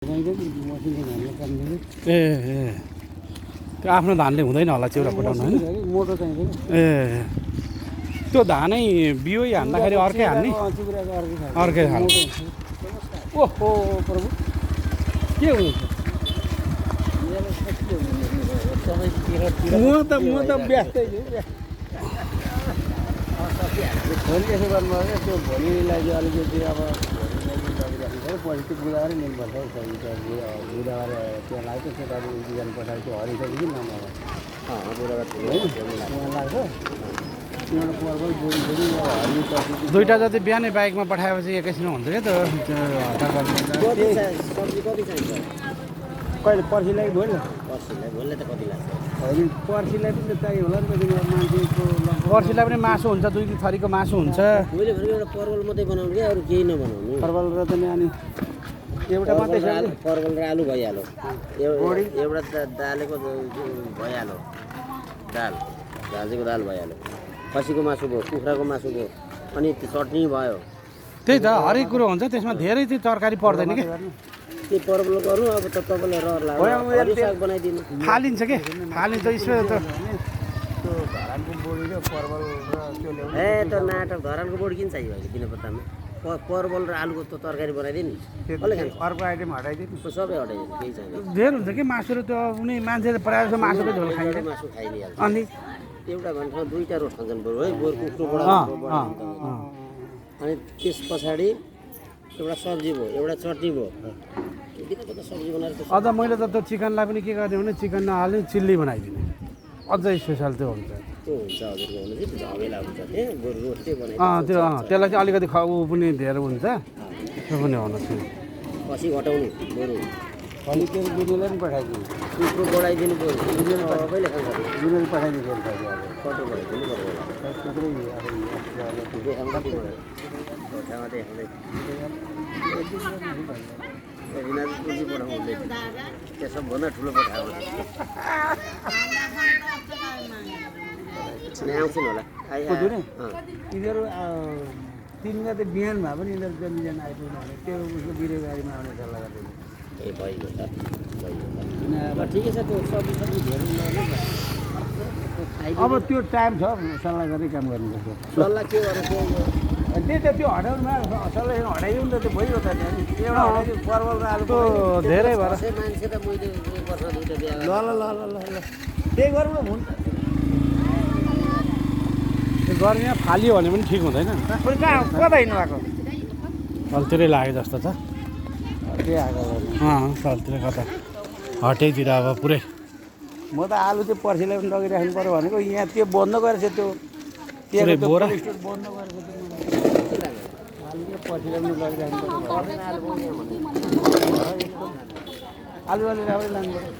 ए त्यो आफ्नो धानले हुँदैन होला चिउरा पठाउनु होइन मोटो चाहिँदैन ए त्यो धानै बिउ हान्दाखेरि अर्कै हान्ने अर्कै हाल्ने ओहो प्रभु के हुनुहुन्छ म त व्यस्तै छु भोलि यसो गर्नुभयो त्यो भोलिलाई चाहिँ अलिकति अब पछि त्यो बुझाएर लिनुपर्छ बुधबार त्यहाँ लाग्छ त्यो बिहान पठाएको त्यो हरिसकेको कि नम्बर लाग्छ दुईवटा जति बिहानै बाइकमा पठाएपछि एकैछिनमा हुन्छ क्या त्यो सब्जी कति चाहिन्छ कहिले पर्सिलाई भोलि भोलि त कति लाग्छ होइन पर्सिलाई पनि चाहियो होला नि त मान्छेको पर्सिलाई पनि मासु हुन्छ दुई थरीको मासु हुन्छ मैले भनेको एउटा परवल मात्रै बनाउनु कि अरू केही नबनाउनु परवल र त नि अनि एउटा मात्रै छ परवल र आलु भइहाल्यो एउटा दालेको भइहाल्यो दाल झाँसीको दाल भइहाल्यो खसीको मासु भयो कुखुराको मासु भयो अनि चटनी भयो त्यही त हरेक कुरो हुन्छ त्यसमा धेरै चाहिँ तरकारी पर्दैन कि त्यो परवल गर्नु अब त तपाईँलाई रहर लाग्यो साग बनाइदिनु फालिन्छ के फालिन्छ स्पेसल त त्यो धरानको बोडी र परवल र त्यो ल्याउनु ए त नाटक धरानको बोडी किन चाहियो अहिले दिनपत्तामा परवल र आलुको त तरकारी बनाइदिनु कसले खान्छ अर्को आइटम हटाइदिनु सबै हटाइदिनु केही छैन धेर हुन्छ कि मासु र त्यो उनी मान्छेले प्रायः जस्तो मासुकै झोल खाइन्छ मासु खाइदिइहाल्छ अनि एउटा भन्नु दुईवटा रोट खान्छन् बरु है गोरु कुखुरोबाट अनि त्यस पछाडि एउटा सब्जी भयो एउटा चटनी भयो दिनपत्ता सब्जी बनाएर अझ मैले त त्यो चिकनलाई पनि के गर्ने भने चिकन नहाल्ने चिल्ली बनाइदिने अझै स्पेसल त्यो हुन्छ त्यो हुन्छ हजुरको भने चाहिँ झमेला हुन्छ त्यहाँ गोरु रोस्टै बनाइ त्यसलाई चाहिँ अलिकति ऊ पनि धेरै हुन्छ त्यो पनि हुनु थियो खसी घटाउनु गोरु अनि त्यो बिजुले पनि पठाइदिनु कुखुरो बढाइदिनु पऱ्यो सबैले खान्छ बिजुले पठाइदिनु कटो बढाइदिनु पर्यो त्यो सबभन्दा ठुलो पठाएको आउँछन् होला यिनीहरू तिनजना त बिहान भए पनि यिनीहरू जमिन आइपुग्नु भने त्यो उसको बिरे गाडीमा आउने सल्लाह गर्दैन ए भइगयो त ठिकै छ त्यो सब्जी धेरै अब त्यो टाइम छ सल्लाह गरेर काम गर्नुपर्छ सल्लाह के गर्नु त्यही त त्यो हटाउनुमा सल्लाह हटाइदिउँ नि त त्यो भइगयो त एउटा हटाइदियो परवल र आलु धेरै भएर मान्छे त मैले एक वर्ष दुईवटा बिहा ल ल ल ल ल त्यही गरौँ न हुन्छ त्यो गर्मीमा फालियो भने पनि ठिक हुँदैन नि त कहाँ कता हिँड्नु भएको सल्तिरै लाग्यो जस्तो छ त्यही आएको सल्तिर कता हटैतिर अब पुरै म त आलु चाहिँ पर्सिलाई पनि लगिराख्नु पऱ्यो भनेको यहाँ त्यो बन्द गरेछ त्यो पुरै बोरा स्टोर बन्द गरेछ आलु चाहिँ पर्सिलाई पनि लगिराख्नु पऱ्यो आलु अलि राम्रै लानु पऱ्यो